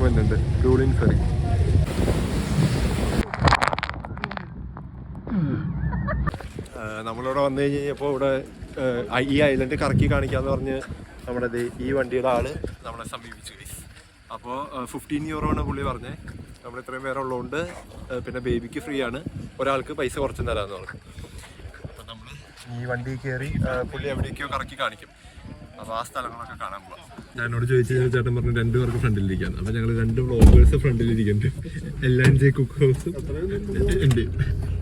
സാധനം വരുന്നുണ്ട്, ruling ferry. നമ്മളിവിടെ വന്നു കഴിഞ്ഞപ്പോൾ ഇവിടെ ഈ ഐലൻഡ് കറക്കി കാണിക്കാന്ന് പറഞ്ഞ് നമ്മുടെ ഈ വണ്ടിയുടെ ആള് നമ്മളെ സമീപിച്ചു. അപ്പോൾ 15 യൂറോയാണ് പുള്ളി പറഞ്ഞത്. നമ്മൾ ഇത്രയും പേരുള്ളതുകൊണ്ട് പിന്നെ ബേബിക്ക് ഫ്രീ ആണ്, ഒരാൾക്ക് പൈസ കുറച്ചും തരാമെന്ന് പറഞ്ഞു. അപ്പം നമ്മൾ ഈ വണ്ടി കയറി പുള്ളി എവിടേക്കോ കറക്കി കാണിക്കും. അപ്പോൾ ആ സ്ഥലങ്ങളൊക്കെ കാണാൻ പോകാം. ഞാനോട് ചോദിച്ചു കഴിഞ്ഞാൽ ചേട്ടൻ പറഞ്ഞു 2 പേർക്ക് ഫ്രണ്ടിലിരിക്കാൻ. അപ്പോൾ ഞങ്ങൾ 2 വ്ളോഗേഴ്സ് ഫ്രണ്ടിലിരിക്കുന്നുണ്ട്. എല്ലാം കുക്ക് ഹൗസ് ഉണ്ട്.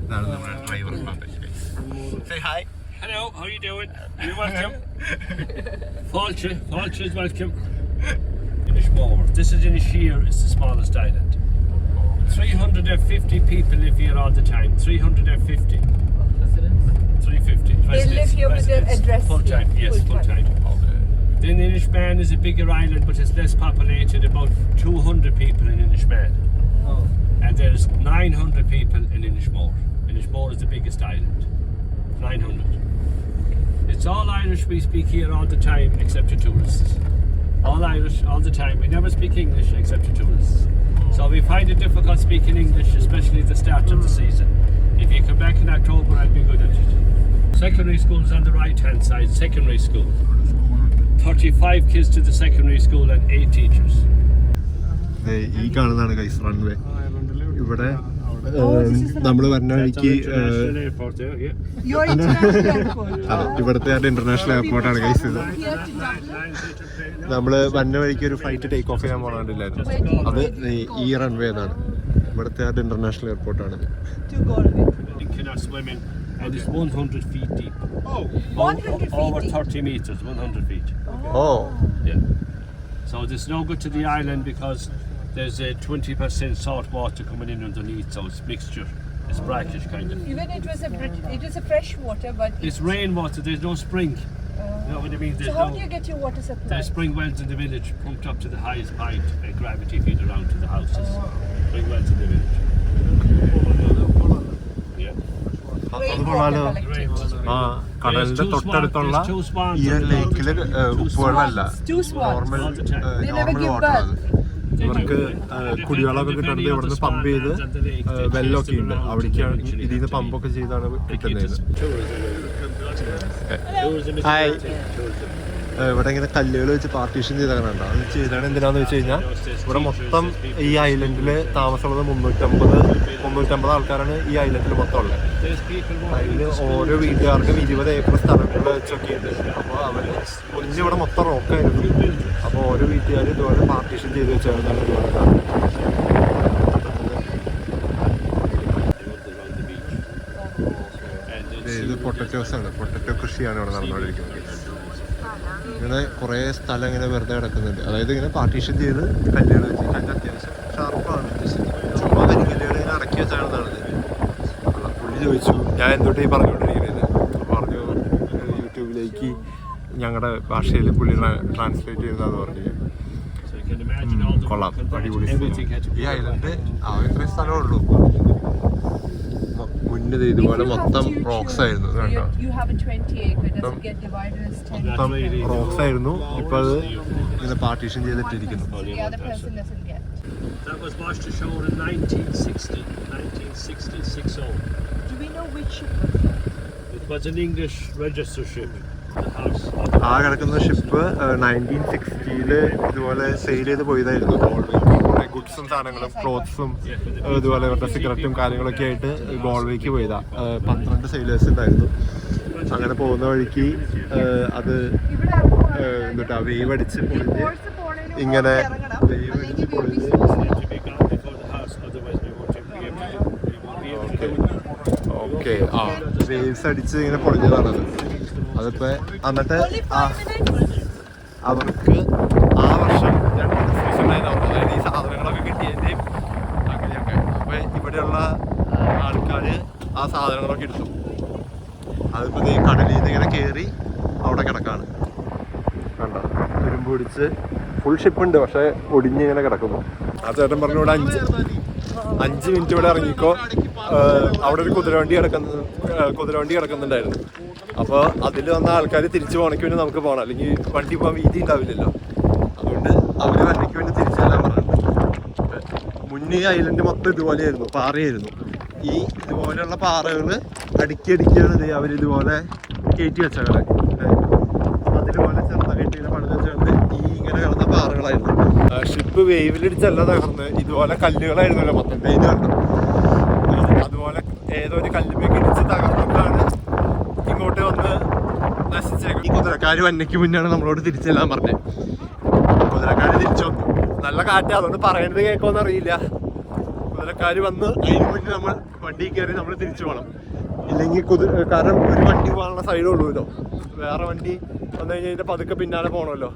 ഇതാണ് നമ്മുടെ driver. Say hi. Hello, how are you doing? You're welcome. Falcha is welcome. Inishmore. This is Inisheer, it's the smallest island. 350 people live here all the time. 350. 350. They live here with their address. Full time, yes, full time. Okay. Then Inishmaan is a bigger island, but it's less populated. About 200 people in Inishmaan. Oh. And there's 900 people in Inishmore. Inishmore is the biggest island. 900. It's all Irish we speak here all the time, except to tourists. All Irish, all the time. We never speak English except to tourists. So we find it difficult speaking English, especially at the start of the season. If you come back in October, I'd be good at it. Secondary school is on the right-hand side, secondary school. 35 kids to the secondary school and 8 teachers. ഈ കാണുന്നതാണ് guys runway. ഇവിടെ നമ്മൾ പറഞ്ഞ വഴിക്ക് ഇവിടുത്തെ international എയർപോർട്ടാണ് guys. ഇത് നമ്മള് വന്ന വഴിക്ക് ഒരു ഫ്ലൈറ്റ് ടേക്ക് ഓഫ് ചെയ്യാൻ പോകണ്ടില്ലായിരുന്നു. അത് ഈ റൺവേ എന്നാണ്. ഇവിടുത്തെ international എയർപോർട്ടാണ്. And it's 100 feet deep. Oh, 100 feet over 30 meters, 100 feet. Oh. Yeah. So there's no good to the island because there's a 20% salt water coming in underneath, so it's mixture. It's brackish kind of. Even it was a fresh water, but it's rainwater. There's no spring. You know what I mean? So how do you get your water supply? There's spring wells in the village, pumped up to the highest point, and gravity feed around to the houses. Spring wells in the village. ആ കടലിന്റെ തൊട്ടടുത്തുള്ള ഈ ലേക്കില് ഉപ്പുവെള്ളമല്ല, normal water. അത് ഇവർക്ക് കുടിവെള്ളമൊക്കെ കിട്ടുന്നത് ഇവിടുന്ന് pump ചെയ്ത് വെള്ളമൊക്കെ ഉണ്ട്, അവിടേക്കാണ് ഇതിൽ നിന്ന് പമ്പൊക്കെ ചെയ്താണ് കിട്ടുന്നത്. ഇവിടെ ഇങ്ങനെ കല്ലുകൾ വെച്ച് പാർട്ടീഷൻ ചെയ്തതാണ്. അത് ചെയ്താണ് എന്തിനാന്ന് വെച്ച് കഴിഞ്ഞാൽ ഇവിടെ മൊത്തം ഈ ഐലൻഡിൽ താമസമുള്ളത് 350 ആൾക്കാരാണ് ഈ ഐലൻഡിൽ മൊത്തം ഉള്ളത്. അതിൽ ഓരോ വീട്ടുകാർക്കും 20 ഏക്കർ സ്ഥലങ്ങൾ വെച്ചൊക്കെ ഉണ്ട്. അപ്പോൾ അവർ ഇവിടെ മൊത്തം റോക്കായിരുന്നു. അപ്പോൾ ഓരോ വീട്ടുകാരും ഇതുപോലെ പാർട്ടീഷൻ ചെയ്ത് വെച്ചാണ് ഇതുപോലെ. ഇത് പൊട്ടറ്റോസ് ആണ്, പൊട്ടറ്റോ കൃഷിയാണ് ഇവിടെ നടന്നുകൊണ്ടിരിക്കുന്നത്. ഇങ്ങനെ കുറേ സ്ഥലം ഇങ്ങനെ വെറുതെ കിടക്കുന്നുണ്ട്. അതായത് ഇങ്ങനെ പാർട്ടീഷൻ ചെയ്ത് കല്ലുകൾ വെച്ച്, കല്ല് അത്യാവശ്യം ഷാർപ്പാണ്, ചുമ്മാ കരിക്കല്ലുകൾ ഇങ്ങനെ ഇറക്കി വെച്ചാണെന്നാണ്. പുള്ളി ചോദിച്ചു ഞാൻ എന്തുകൊണ്ട് ഈ പറഞ്ഞുകൊണ്ടിരിക്കുന്നത്, പറഞ്ഞു യൂട്യൂബിലേക്ക് ഞങ്ങളുടെ ഭാഷയിൽ പുള്ളി ട്രാൻസ്ലേറ്റ് ചെയ്തതാന്ന് പറഞ്ഞു. കൊള്ളാം, അടിപൊളി. ഈ ഐലൻഡ് ഇത്രയും സ്ഥലമേ ഉള്ളൂ. മുന്നേ ഇതുപോലെ മൊത്തം റോക്സ് ആയിരുന്നു കേട്ടോ, മൊത്തം റോക്സ് ആയിരുന്നു. ഇപ്പൊ അത് ഇങ്ങനെ പാർട്ടീഷൻ ചെയ്തിട്ടിരിക്കുന്നു. ആ കിടക്കുന്ന ഷിപ്പ് 1960 ഇതുപോലെ സെയിൽ ചെയ്ത് പോയതായിരുന്നു. കുറെ ഗുഡ്സും സാധനങ്ങളും ക്ലോത്ത്സും ഇതുപോലെ ഇവരുടെ സിഗരറ്റും കാര്യങ്ങളൊക്കെ ആയിട്ട് ഗോൾവേക്ക് പോയതാ. 12 സെയിലേഴ്സ് ഉണ്ടായിരുന്നു. അങ്ങനെ പോകുന്ന വഴിക്ക് അത് എന്നിട്ട് വേവ് അടിച്ച് പൊളിഞ്ഞ് ഇങ്ങനെ വേവ് അടിച്ച് പൊളിഞ്ഞ് ഓക്കെ ആ വേവ്സ് അടിച്ച് ഇങ്ങനെ പൊളിഞ്ഞതാണത്. അതിപ്പോ എന്നിട്ട് അവർക്ക് ആ വർഷം 2 ഡിസ്ട്രിക്ട്സ് ഉണ്ടായിരുന്നു. അതായത് ഈ സാധനങ്ങളൊക്കെ കിട്ടിയതിൻ്റെയും അങ്ങനെയൊക്കെ. അപ്പൊ ഇവിടെയുള്ള ആൾക്കാര് ആ സാധനങ്ങളൊക്കെ എടുത്തു. അതിപ്പോ ഈ കടലിൽ നിന്ന് ഇങ്ങനെ കയറി അവിടെ കിടക്കാണ്. കണ്ടോ, തുരുമ്പ് പിടിച്ച് ഫുൾ ഷിപ്പുണ്ട്, പക്ഷെ ഒടിഞ്ഞ് ഇങ്ങനെ കിടക്കുന്നു. ആ ചേട്ടൻ പറഞ്ഞു ഇവിടെ 5 മിനിറ്റ് ഇവിടെ ഇറങ്ങിക്കോ, അവിടെ ഒരു കുതിരവണ്ടി കിടക്കുന്നുണ്ടായിരുന്നു. അപ്പോൾ അതിൽ വന്ന ആൾക്കാർ തിരിച്ചു പോകണമെങ്കിൽ വേണ്ടി നമുക്ക് പോകണം, അല്ലെങ്കിൽ വണ്ടി പോകാൻ വീതി ഉണ്ടാവില്ലല്ലോ. അതുകൊണ്ട് അവർ വണ്ടിക്ക് വേണ്ടി തിരിച്ചു തരാൻ പറഞ്ഞു. മുന്നേ ഐലൻഡ് മൊത്തം ഇതുപോലെയായിരുന്നു, പാറയായിരുന്നു. ഈ ഇതുപോലെയുള്ള പാറകൾ അടുക്കി അടുക്കിയാണ് ഇത് അവരിതുപോലെ കയറ്റി വെച്ചവിടെ. അതിലുപോലെ ചെറുതായിട്ട് ഇങ്ങനെ പണിത് വെച്ചുകൊണ്ട് ഈ ഇങ്ങനെ കിടന്ന പാറകളായിരുന്നു. ഷിപ്പ് വേവിലിടിച്ചല്ല തകർന്ന്, ഇതുപോലെ കല്ലുകളായിരുന്നല്ലോ മൊത്തം വേദി കണ്ടു. അതുപോലെ ഏതോ ഒരു കല്ലുമേക്ക് ഇടിച്ച് തകർന്നിട്ടാണ് ഇങ്ങോട്ട് വന്ന് നശിച്ചേക്കും. ഈ കുതിരക്കാര് വന്നയ്ക്ക് മുന്നാണ് നമ്മളോട് തിരിച്ചെല്ലാം പറഞ്ഞത്. കുതിരക്കാര് തിരിച്ചു വന്നു. നല്ല കാറ്റ്, അതുകൊണ്ട് പറയുന്നത് കേൾക്കുമെന്ന് അറിയില്ല. കുതിരക്കാര് വന്ന് അതിന് മുന്നേ നമ്മൾ വണ്ടി കയറി നമ്മൾ തിരിച്ചു പോകണം. ഇല്ലെങ്കിൽ കാരണം ഒരു വണ്ടി പോകാനുള്ള സൈഡേ ഉള്ളൂല്ലോ, വേറെ വണ്ടി വന്നു കഴിഞ്ഞാൽ ഇതിൻ്റെ പതുക്കെ പിന്നാലെ പോകണമല്ലോ.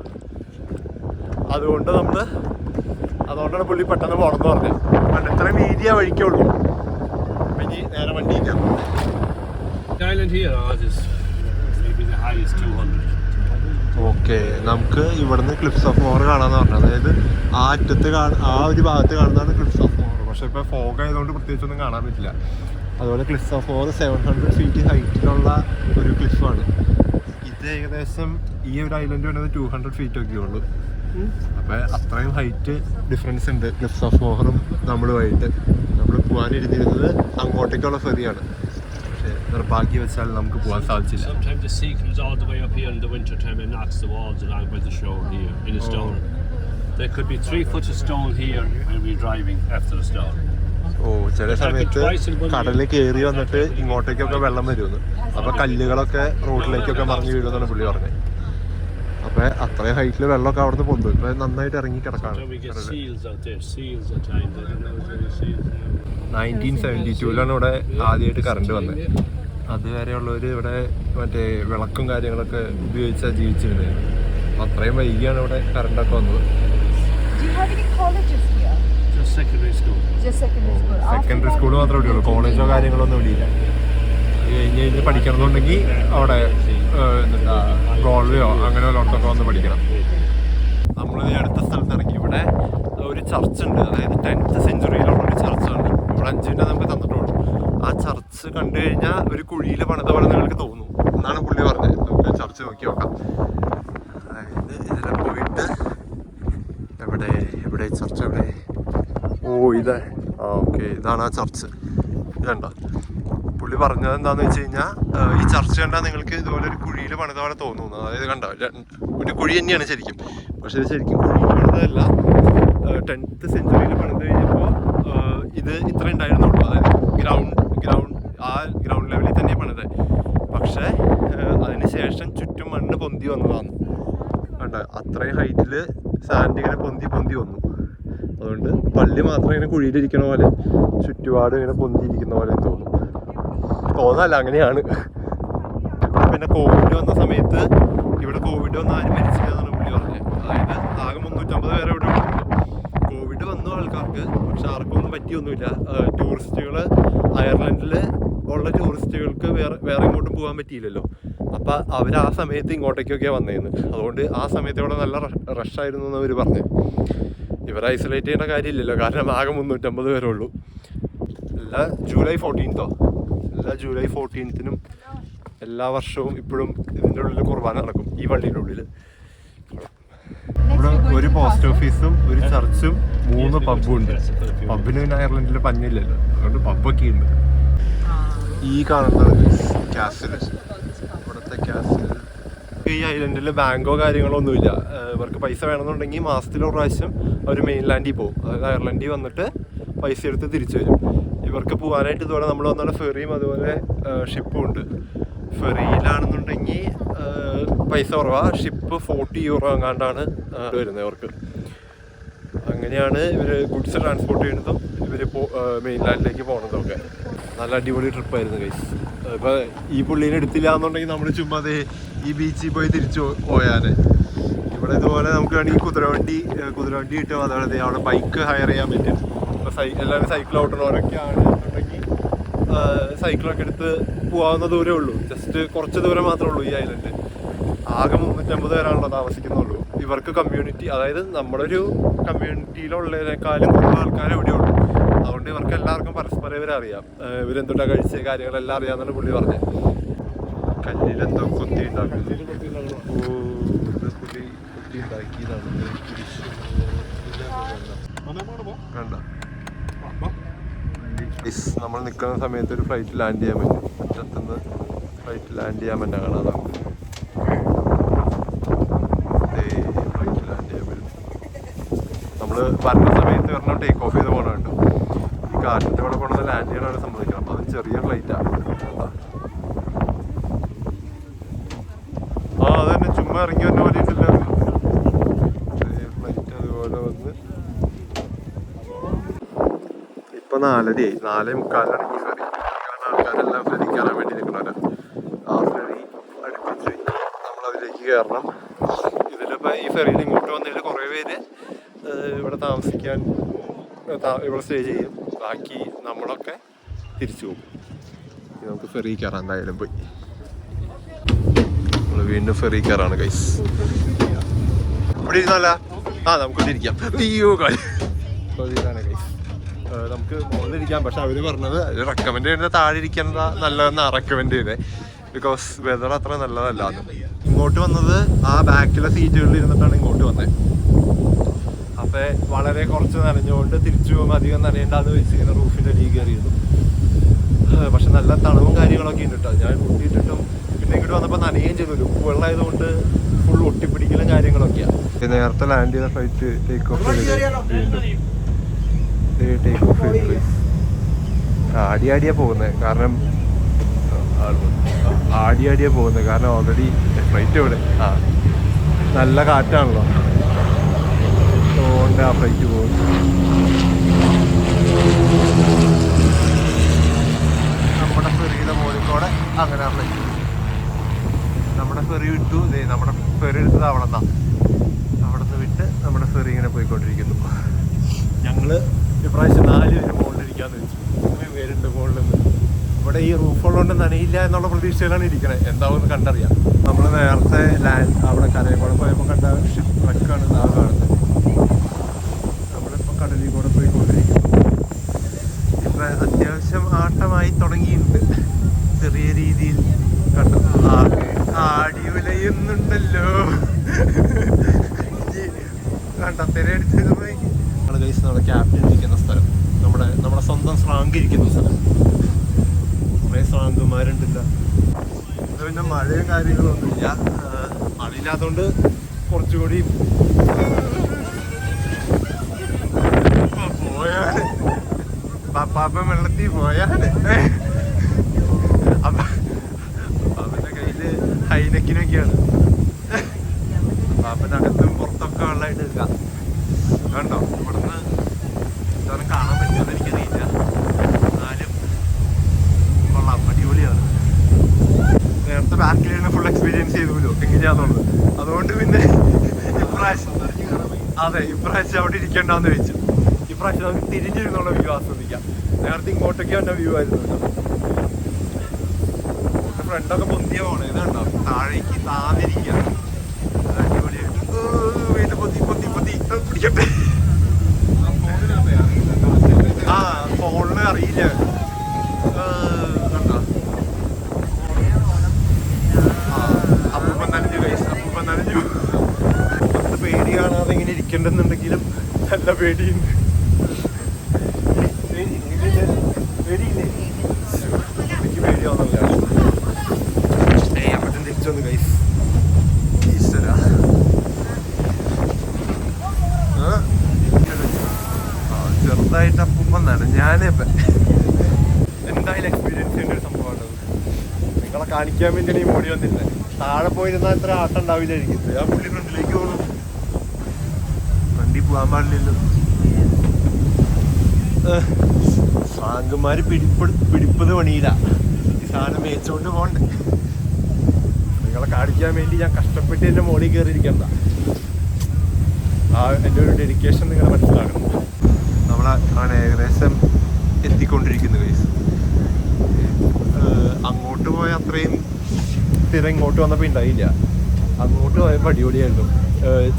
അതുകൊണ്ടാണ് പുള്ളി പെട്ടെന്ന് പോകണമെന്ന് പറഞ്ഞത്. പണ്ട് ഇത്രയും വീതിയ വഴിക്കുള്ളൂ, ഇനി നേരെ വണ്ടിയില്ല. ഓക്കെ, നമുക്ക് ഇവിടുന്ന് ക്ലിഫ്സ് ഓഫ് മോർ കാണാന്ന് പറഞ്ഞത്. അതായത് ആ അറ്റത്ത് ആ ഒരു ഭാഗത്ത് കാണുന്നതാണ് ക്ലിഫ്സ് ഓഫ് മോർ. പക്ഷെ ഇപ്പോൾ ഫോഗ് ആയതുകൊണ്ട് പ്രത്യേകിച്ചൊന്നും കാണാൻ പറ്റില്ല. അതുപോലെ ക്ലിഫ്സ് ഓഫ് മോർ 700 ഫീറ്റ് ഹൈറ്റിലുള്ള ഒരു ക്ലിഫാണ്. ഇത് ഏകദേശം ഈ ഒരു ഐലൻഡ് വരുന്നത് 200 ഫീറ്റ് ഒക്കെ ഉള്ളൂ. അപ്പോൾ അത്രയും ഹൈറ്റ് ഡിഫറൻസ് ഉണ്ട് ക്ലിഫ്സ് ഓഫ് മോറും നമ്മളുമായിട്ട്. നമ്മൾ പോകാനിരുന്നിരുന്നത് അങ്ങോട്ടേക്കുള്ള ഫെറിയാണ്. പക്ഷേ നിർഭാഗ്യം വെച്ചാൽ നമുക്ക് പോകാൻ സാധിച്ചില്ല. Sometimes the sea comes all the way up here in the winter time and knocks the walls along by the shore here in a stone. There could be 3 foot of stone here when we're driving after the stone. ചില സമയത്ത് കടലിൽ കയറി വന്നിട്ട് ഇങ്ങോട്ടേക്കൊക്കെ വെള്ളം വരുമെന്ന്. അപ്പോൾ കല്ലുകളൊക്കെ റോഡിലേക്കൊക്കെ മറിഞ്ഞ് വീഴുമെന്നാണ് പുള്ളി പറഞ്ഞത്. അപ്പോൾ അത്രയും ഹൈറ്റിൽ വെള്ളമൊക്കെ അവിടെ നിന്ന് പൊന്തു. ഇപ്പോൾ നന്നായിട്ട് ഇറങ്ങി കിടക്കാണ്. 1972 ഇവിടെ ആദ്യമായിട്ട് കറണ്ട് വന്നത്. അതുവരെയുള്ളവർ ഇവിടെ മറ്റേ വിളക്കും കാര്യങ്ങളൊക്കെ ഉപയോഗിച്ചാണ് ജീവിച്ചിരുന്നത്. അപ്പോൾ അത്രയും വൈകിയാണ് ഇവിടെ കറണ്ടൊക്കെ വന്നത്. സെക്കൻഡറി സ്കൂൾ മാത്രമേ ഇവിടെ ഉള്ളൂ, കോളേജോ കാര്യങ്ങളൊന്നും ഇവിടെ ഇല്ല. കഴിഞ്ഞ് പഠിക്കണമെന്നുണ്ടെങ്കിൽ അവിടെ എന്താ ഗോൾവയോ അങ്ങനെ വല്ലയിടത്തൊക്കെ വന്ന് പഠിക്കണം. നമ്മൾ അടുത്ത സ്ഥലത്ത് ഇറങ്ങി. ഇവിടെ ഒരു ചർച്ച് ഉണ്ട്, അതായത് 10th സെഞ്ച്വറിയിലുള്ള ഒരു ചർച്ചാണ്. ഇവിടെ 5 മിനിറ്റ് നമുക്ക് തന്നിട്ടുള്ളൂ. ആ ചർച്ച് കണ്ടു കഴിഞ്ഞാൽ ഒരു കുഴിയിൽ പണിത പോലെ നിങ്ങൾക്ക് തോന്നും എന്നാണ് പുള്ളി പറഞ്ഞത്. നമുക്ക് ചർച്ച് നോക്കി നോക്കാം. അതായത് ഇതിലെ പോയിട്ട് എവിടെ ചർച്ച് എവിടെ? ഓക്കെ, ഇതാണ് ആ ചർച്ച്. ഇതുണ്ടോ? പുള്ളി പറഞ്ഞത് എന്താണെന്ന് വെച്ച് കഴിഞ്ഞാൽ ഈ ചർച്ച് കണ്ടാൽ നിങ്ങൾക്ക് ഇതുപോലെ ഒരു കുഴിയിൽ പണിത പോലെ തോന്നുന്നു. അതായത് കണ്ടോ, ഒരു കുഴി തന്നെയാണ് ശരിക്കും. പക്ഷേ ഇത് ശരിക്കും കുഴിയിൽ പണിതല്ല. 10th സെഞ്ച്വറിയിൽ പണിത് കഴിഞ്ഞപ്പോൾ ഇത് ഇത്ര ഉണ്ടായിരുന്നുള്ളൂ. അതായത് ഗ്രൗണ്ട് ലെവലിൽ തന്നെ പണിത്. പക്ഷേ അതിന് ശേഷം ചുറ്റും മണ്ണ് പൊന്തി വന്നതാണ്. കണ്ടോ, അത്രയും ഹൈറ്റിൽ സാൻഡ് ഇങ്ങനെ പൊന്തി വന്നു. അതുകൊണ്ട് പള്ളി മാത്രം ഇങ്ങനെ കുഴിയിലിരിക്കണ പോലെ ചുറ്റുപാട് ഇങ്ങനെ പൊന്തിയിരിക്കുന്ന പോലെ തോന്നല്ല, അങ്ങനെയാണ്. പിന്നെ കോവിഡ് വന്ന സമയത്ത് ഇവിടെ കോവിഡ് വന്ന് ആരും മരിച്ചില്ല എന്നാണ് പുള്ളി പറഞ്ഞത്. അതായത് ആകെ 350 പേരെ ഇവിടെ ഉള്ളൂ. കോവിഡ് വന്നു ആൾക്കാർക്ക്, പക്ഷെ ആർക്കും ഒന്നും പറ്റിയൊന്നുമില്ല. ടൂറിസ്റ്റുകൾ അയർലൻഡിൽ ഉള്ള ടൂറിസ്റ്റുകൾക്ക് വേറെ ഇങ്ങോട്ടും പോകാൻ പറ്റിയില്ലല്ലോ. അപ്പം അവർ ആ സമയത്ത് ഇങ്ങോട്ടേക്കൊക്കെയാണ് വന്നേന്ന്. അതുകൊണ്ട് ആ സമയത്ത് ഇവിടെ നല്ല റഷായിരുന്നു എന്ന് അവർ പറഞ്ഞു. ഇവരെ ഐസൊലേറ്റ് ചെയ്യേണ്ട കാര്യമില്ലല്ലോ, കാരണം ആകെ 350 പേരേ ഉള്ളൂ. എല്ലാ ജൂലൈ 14th എല്ലാ വർഷവും ഇപ്പോഴും ഇതിൻ്റെ ഉള്ളിൽ കുർബാന നടക്കും, ഈ പള്ളിയുടെ ഉള്ളിൽ. ഇവിടെ ഒരു പോസ്റ്റ് ഓഫീസും ഒരു ചർച്ചും 3 പബ്ബും ഉണ്ട്. പബ്ബിന് പിന്നെ അയർലൻഡിൽ പഞ്ഞില്ലല്ലോ, അതുകൊണ്ട് പബ്ബൊക്കെ ഉണ്ട്. ഈ കാണുന്നത് കാസിൽ, ഇവിടുത്തെ കാസിൽ. ഈ ഐലൻഡിൽ ബാങ്കോ കാര്യങ്ങളോ ഒന്നുമില്ല. ഇവർക്ക് പൈസ വേണമെന്നുണ്ടെങ്കിൽ മാസത്തിലൊരു പ്രാവശ്യം അവർ മെയിൻലാൻഡിൽ പോകും. അതായത് അയർലൻഡിൽ വന്നിട്ട് പൈസ എടുത്ത് തിരിച്ചു വരും. ഇവർക്ക് പോകാനായിട്ട് ഇതുപോലെ നമ്മൾ വന്നുള്ള ഫെറിയും അതുപോലെ ഷിപ്പും ഉണ്ട്. ഫെറിയിലാണെന്നുണ്ടെങ്കിൽ പൈസ കുറവാണ്. ഷിപ്പ് 40 euro എങ്ങാണ്ടാണ് വരുന്നത് ഇവർക്ക്. അങ്ങനെയാണ് ഇവർ ഗുഡ്സ് ട്രാൻസ്പോർട്ട് ചെയ്യുന്നതും ഇവർ മെയിൻലാൻഡിലേക്ക് പോകുന്നതൊക്കെ. നല്ല അടിപൊളി ട്രിപ്പായിരുന്നു ഗൈസ്. ഇപ്പോൾ ഈ പുള്ളീനെ എടുത്തില്ല എന്നുണ്ടെങ്കിൽ നമ്മൾ ചുമ്മാ ഈ ബീച്ചിൽ പോയി തിരിച്ചു പോയാൽ. ഇവിടെ ഇതുപോലെ നമുക്ക് വേണമെങ്കിൽ കുതിരവണ്ടി കിട്ടും. അതുപോലെ അവിടെ ബൈക്ക് ഹയർ ചെയ്യാൻ പറ്റും. ഇപ്പോൾ എല്ലാവരും സൈക്കിൾ ഓട്ടണവരൊക്കെ ആണെന്നുണ്ടെങ്കിൽ സൈക്കിളൊക്കെ എടുത്ത് പോകാവുന്ന ദൂരമേ ഉള്ളൂ. ജസ്റ്റ് കുറച്ച് ദൂരം മാത്രമേ ഉള്ളൂ ഈ ഐലൻഡ്. ആകെ 350 പേരാണല്ലോ താമസിക്കുന്നുള്ളൂ. ഇവർക്ക് കമ്മ്യൂണിറ്റി, അതായത് നമ്മുടെ ഒരു കമ്മ്യൂണിറ്റിയിലുള്ളതിനേക്കാളും കൂടുതൽ ആൾക്കാരെ ഇവിടെ ഉള്ളൂ. അതുകൊണ്ട് ഇവർക്ക് എല്ലാവർക്കും പരസ്പരം ഇവരറിയാം. ഇവരെന്തുട്ടാ കഴിച്ച കാര്യങ്ങളെല്ലാം അറിയാമെന്നാണ് പുള്ളി പറഞ്ഞത്. കല്ലിലെന്തോ കുത്തി ഉണ്ടാക്കിയതാണ്. കണ്ട നമ്മൾ നിൽക്കുന്ന സമയത്ത് ഒരു ഫ്ലൈറ്റ് ലാൻഡ് ചെയ്യാൻ പറ്റും. മുറ്റത്തുനിന്ന് ഫ്ലൈറ്റ് ലാൻഡ് ചെയ്യാൻ പറ്റാ കാണാം. ഫ്ലൈറ്റ് ലാൻഡ് ചെയ്യാൻ പറ്റും. നമ്മൾ വരുന്ന സമയത്ത് വരണം ടേക്ക് ഓഫ് ചെയ്ത് പോകണം കേട്ടോ. ഈ കാറ്റിൻ്റെ കൂടെ കൊണ്ടുവന്ന് ലാൻഡ് ചെയ്യാനാണ് സംഭവിക്കണം. അപ്പോൾ അത് ചെറിയ ഫ്ലൈറ്റാണ്. അത് തന്നെ ചുമ്മാ ഇറങ്ങി വന്ന പോലെ ഉണ്ടല്ലോ ഫ്ലൈറ്റ്. അതുപോലെ വന്ന് ഇപ്പൊ 4:30 ആയി. 4:45 ഈ ഫെറി. ആൾക്കാരെല്ലാം ഫെറി കയറാൻ വേണ്ടി നിൽക്കണവരാ. ആ ഫെറി അടുപ്പിച്ച് നമ്മളതിലേക്ക് കയറണം. ഇതിലിപ്പോൾ ഈ ഫെറിയിൽ ഇങ്ങോട്ട് വന്നതിൽ കുറേ പേര് ഇവിടെ താമസിക്കാൻ ഇവിടെ സ്റ്റേ ചെയ്യും. ബാക്കി നമ്മളൊക്കെ തിരിച്ചു പോകും. നമുക്ക് ഫെറി കയറാൻ എന്തായാലും പോയി. നമ്മൾ വീണ്ടും ഫെറി കയറാണ് ഗൈസ്. ഇവിടെ ഇരുന്നല്ല നമുക്ക് ഇരിക്കാം. ഇതാണ് ഗൈസ്. നമുക്ക് മുകളിലിരിക്കാം. പക്ഷെ അവർ പറഞ്ഞത് റെക്കമെൻഡ് ചെയ്യുന്നത് താഴെ ഇരിക്കുന്നത് നല്ലതെന്നാണ് റെക്കമെൻഡ് ചെയ്തത്. ബിക്കോസ് വെതർ അത്ര നല്ലതല്ല. ഇങ്ങോട്ട് വന്നത് ആ ബാക്കിലെ സീറ്റുകളിൽ ഇരുന്നിട്ടാണ് ഇങ്ങോട്ട് വന്നത്. അപ്പോൾ വളരെ കുറച്ച് നനഞ്ഞുകൊണ്ട് തിരിച്ചു പോകുമ്പോൾ അധികം നനയേണ്ടെന്ന് വെച്ച് ഇങ്ങനെ റൂഫിൻ്റെ അടിയിൽ കയറിയിരുന്നു. പക്ഷെ നല്ല തണുവും കാര്യങ്ങളൊക്കെ ഉണ്ട് കേട്ടോ. ഞാൻ ഒട്ടിയിട്ടിട്ടും പിന്നെ ഇങ്ങോട്ട് വന്നപ്പോൾ നനയുകയും ചെയ്തു. ഉപ്പുവെള്ളമായതുകൊണ്ട് ഫുൾ ഒട്ടിപ്പിടിക്കലും കാര്യങ്ങളൊക്കെയാണ്. നേരത്തെ ലാൻഡ് ചെയ്ത ഫ്ലൈറ്റ് ടേക്ക് ഓഫ് ചെയ്ത് ടേക്ക് ഓഫ് ചെയ്ത് ആടിയാടിയാണ് പോകുന്നത്. കാരണം ഓൾറെഡി ഫ്ലൈറ്റ് ഇവിടെ നല്ല കാറ്റാണല്ലോ. അതുകൊണ്ട് ആ ഫ്ലൈറ്റ് പോകുന്നു. നമ്മുടെ ഫെറിയുടെ മോളിക്കൂടെ അങ്ങനെ ആ ഫ്ലൈറ്റ് നമ്മുടെ ഫെറി വിട്ടു. നമ്മുടെ ഫെറി എടുത്തത് അവിടെ നിന്നാണ്. അവിടെ നിന്ന് വിട്ട് നമ്മുടെ ഫെറി ഇങ്ങനെ പോയിക്കൊണ്ടിരിക്കുന്നു. ഞങ്ങൾ ഇപ്രാവശ്യം 4 പേര് മുകളിലിരിക്കാന്ന് വെച്ചു. 3 പേരുണ്ട് മുകളിൽ നിന്ന്. ഇവിടെ ഈ റൂഫുള്ളതുകൊണ്ട് നനയില്ല എന്നുള്ള പ്രതീക്ഷയിലാണ് ഇരിക്കണേ. എന്താവുമെന്ന് കണ്ടറിയാം. നമ്മൾ നേരത്തെ അവിടെ കരയിൽ പോയപ്പോൾ കണ്ട ഷിപ്പ് ട്രക്കാണ് ആ കാണുന്നത്. നമ്മളിപ്പോൾ കടലിൽ കൂടെ പോയിക്കൊണ്ടിരിക്കുന്നു. ഇപ്പം അത്യാവശ്യം ആട്ടമായി തുടങ്ങിയിട്ടുണ്ട് ചെറിയ രീതിയിൽ. കണ്ടോ ആടിയുലയുന്നുണ്ടല്ലോ. കണ്ടോ തിരയടിച്ചത് പോയി. ഗൈസ് നമ്മുടെ ക്യാപ്റ്റൻ ഇരിക്കുന്ന സ്ഥലം, നമ്മുടെ സ്വന്തം സ്രാങ്ക് ഇരിക്കുന്ന സ്ഥലം. കുറേ സ്രാങ്കുമാരുണ്ടില്ല. ഇത് പിന്നെ മഴയും കാര്യങ്ങളൊന്നുമില്ല. മഴയില്ലാത്തതുകൊണ്ട് കുറച്ചുകൂടി പോയാണ്. പാപ്പാപ്പൻ വെള്ളത്തിൽ പോയാണ്. പാപ്പൻ്റെ കയ്യില് ഹൈനക്കിനൊക്കെയാണ്. പാപ്പൻ്റെ അകത്തും പുറത്തൊക്കെ വെള്ളമായിട്ട് എടുക്കാം. കണ്ടോ ഇവിടുന്ന് എന്തായാലും കാണാൻ പറ്റുമെന്ന് എനിക്കറിയില്ല. എന്നാലും കൊള്ളാം, അടിപൊളിയാണ്. നേരത്തെ ബാക്കിൽ ഫുൾ എക്സ്പീരിയൻസ് ചെയ്തല്ലോ എങ്ങനെയാന്നുള്ളത്. അതുകൊണ്ട് പിന്നെ ഇപ്രാവശ്യം അവിടെ ഇരിക്കേണ്ടെന്ന് വെച്ചു. ഇപ്രാവശ്യം നമുക്ക് തിരിഞ്ഞിരുന്നുള്ള വ്യൂ ആസ്വദിക്കാം. നേരത്തെ ഇങ്ങോട്ടൊക്കെ തന്നെ വ്യൂ ആയിരുന്നു. ഫ്രണ്ടൊക്കെ പൊന്തിയ പോണേ. ഇതുണ്ടോ താഴേക്ക് താന്നിരിക്കുക. അടിപൊളിയായിട്ട് വീണ്ടും പൊത്തി പിടിക്കട്ടെ. ഫോണില് അറിയില്ല. കണ്ടോ അപ്പൂപ്പൻ നനഞ്ഞു ഗൈസ്. അപ്പൂപ്പൻ നനഞ്ഞു. അത് പേടി കാണാതെ ഇങ്ങനെ ഇരിക്കണ്ടെന്നുണ്ടെങ്കിലും നല്ല പേടിയുണ്ട്. പേടിയില്ലേ? എനിക്ക് പേടിയാവുന്നില്ല. അപ്പറ്റും തിരിച്ചൊന്ന് ഗൈസ്. ഈശ്വര ചെറുതായിട്ട് അപ്പൂപ്പൻ നനഞ്ഞാനേപ്പം എന്തായാലും എക്സ്പീരിയൻസ് ചെയ്യേണ്ട ഒരു സംഭവമാണ്. നിങ്ങളെ കാണിക്കാൻ വേണ്ടിയാണ് ഈ മോടി വന്നില്ല. താഴെ പോയിരുന്നാൽ ഇത്ര ആട്ടം ഉണ്ടാവില്ലായിരിക്കും. ആ പുള്ളി ഫ്രണ്ടിലേക്ക് പോകണം. ഫ്രണ്ടിൽ പോകാൻ പാടില്ലല്ലോ. സ്രാങ്കന്മാര് പിടിപ്പത് പണിയില്ല. ഈ സാധനം മേച്ചുകൊണ്ട് പോകണ്ടേ. നിങ്ങളെ കാണിക്കാൻ വേണ്ടി ഞാൻ കഷ്ടപ്പെട്ട് എൻ്റെ മോളിൽ കയറിയിരിക്കണ്ട. എൻ്റെ ഒരു ഡെഡിക്കേഷൻ നിങ്ങൾ മനസ്സിലാക്കണം. നമ്മളാണ് ഏകദേശം എത്തിക്കൊണ്ടിരിക്കുന്നത് ഗൈസ്. അങ്ങോട്ട് പോയ അത്രയും സ്ഥിരം ഇങ്ങോട്ട് വന്നപ്പോൾ ഉണ്ടായില്ല. അങ്ങോട്ട് പോയപ്പോൾ അടിപൊളിയായിരുന്നു.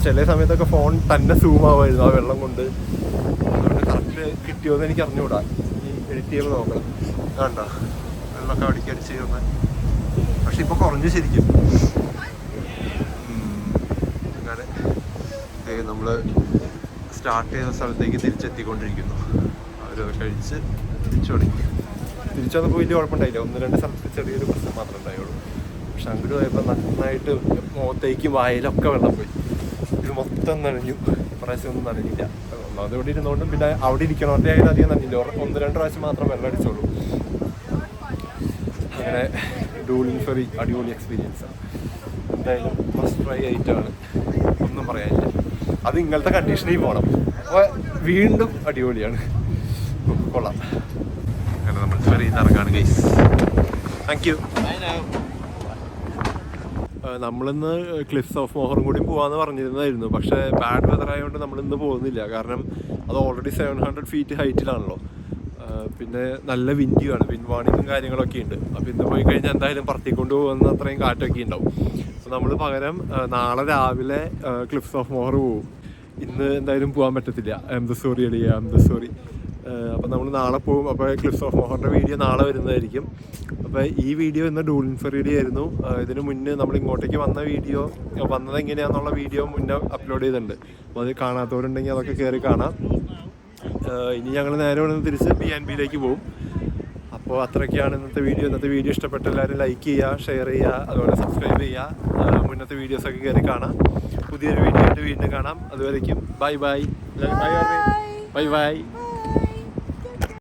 ചില സമയത്തൊക്കെ ഫോൺ തന്നെ സൂം ആവുമായിരുന്നു ആ വെള്ളം കൊണ്ട്. അതുകൊണ്ട് കറക്റ്റ് കിട്ടിയോന്ന് എനിക്ക് അറിഞ്ഞുകൂടാ. ഈ എഡിറ്റ് ചെയ്യുമ്പോൾ നോക്കണം. കണ്ടോ വെള്ളമൊക്കെ അടിക്കടിച്ച് ചെയ്യുന്നത്. പക്ഷെ ഇപ്പോൾ കുറഞ്ഞു ശരിക്കും. അങ്ങനെ നമ്മൾ സ്റ്റാർട്ട് ചെയ്ത സ്ഥലത്തേക്ക് തിരിച്ചെത്തിക്കൊണ്ടിരിക്കുന്നു. അവരത് കഴിച്ച് തിരിച്ചോടി. തിരിച്ചു വന്നപ്പോൾ വലിയ കുഴപ്പമുണ്ടായില്ല, 1-2 സ്ഥലത്ത് ചെറിയൊരു പ്രശ്നം മാത്രമേ ഉണ്ടായുള്ളൂ. പക്ഷെ അങ്ങോട്ട് പോയപ്പോൾ നന്നായിട്ട് മുഖത്തേക്കും വായിലൊക്കെ വെള്ളം പോയി. ഇത് മൊത്തം നനഞ്ഞു, പ്രാവശ്യം ഒന്നും നനഞ്ഞില്ല. ഒന്നാമത് ഇവിടെ ഇരുന്നുകൊണ്ടും പിന്നെ അവിടെ ഇരിക്കണവരുടെ അതിന് അധികം നനഞ്ഞില്ല, 1-2 പ്രാവശ്യം മാത്രം വെള്ളം അടിച്ചോളൂ. അങ്ങനെ ഡൂളിൻ ഫെറി അടിപൊളി എക്സ്പീരിയൻസ് ആണ്. എന്തായാലും മസ്റ്റ് ട്രൈ ആയിട്ടാണ്, ഒന്നും പറയാനില്ല. അത് ഇങ്ങനത്തെ കണ്ടീഷനിൽ പോകണം, അപ്പോൾ വീണ്ടും അടിപൊളിയാണ്, കൊള്ളാം. അങ്ങനെ നമ്മൾ ഫെറിയിൽ നിന്ന് ഇറങ്ങാണ് ഗൈസ്. Thank you. നമ്മളിന്ന് ക്ലിഫ്സ് ഓഫ് മോഹറും കൂടി പോകാമെന്ന് പറഞ്ഞിരുന്നതായിരുന്നു. പക്ഷേ ബാഡ് വെതർ ആയതുകൊണ്ട് നമ്മളിന്ന് പോകുന്നില്ല. കാരണം അത് ഓൾറെഡി 700 ഫീറ്റ് ഹൈറ്റിലാണല്ലോ. പിന്നെ നല്ല വിൻഡിയാണ്, വിൻഡ് വാണിങ്ങും കാര്യങ്ങളൊക്കെ ഉണ്ട്. അപ്പോൾ ഇന്ന് പോയി കഴിഞ്ഞാൽ എന്തായാലും പറത്തിക്കൊണ്ട് പോകുന്ന അത്രയും കാറ്റൊക്കെ ഉണ്ടാവും. അപ്പോൾ നമ്മൾ പകരം നാളെ രാവിലെ ക്ലിഫ്സ് ഓഫ് മോഹർ പോകും. ഇന്ന് എന്തായാലും പോകാൻ പറ്റത്തില്ല, സോറി. അപ്പോൾ നമ്മൾ നാളെ പോകും. അപ്പോൾ ക്ലിഫ്സ് ഓഫ് മോഹറിൻ്റെ വീഡിയോ നാളെ വരുന്നതായിരിക്കും. അപ്പോൾ ഈ വീഡിയോ ഇന്ന് ഡൂളിൻ ഫെറിയുടെ ആയിരുന്നു. ഇതിന് മുന്നേ നമ്മൾ ഇങ്ങോട്ടേക്ക് വന്നത് എങ്ങനെയാണെന്നുള്ള വീഡിയോ മുന്നേ അപ്ലോഡ് ചെയ്തിട്ടുണ്ട്. അപ്പോൾ അത് കാണാത്തവരുണ്ടെങ്കിൽ അതൊക്കെ കയറി കാണാം. ഇനി ഞങ്ങൾ നേരെ ഇവിടെ നിന്ന് തിരിച്ച് BNBയിലേക്ക് പോകും. അപ്പോൾ അത്രയൊക്കെയാണ് ഇന്നത്തെ വീഡിയോ. ഇന്നത്തെ വീഡിയോ ഇഷ്ടപ്പെട്ട എല്ലാവരും ലൈക്ക് ചെയ്യുക, ഷെയർ ചെയ്യുക, അതുപോലെ സബ്സ്ക്രൈബ് ചെയ്യുക. മുന്നത്തെ വീഡിയോസൊക്കെ കയറി കാണാം. പുതിയൊരു വീഡിയോ ആയിട്ട് വീണ്ടും കാണാം. അതുവരേക്കും ബൈ.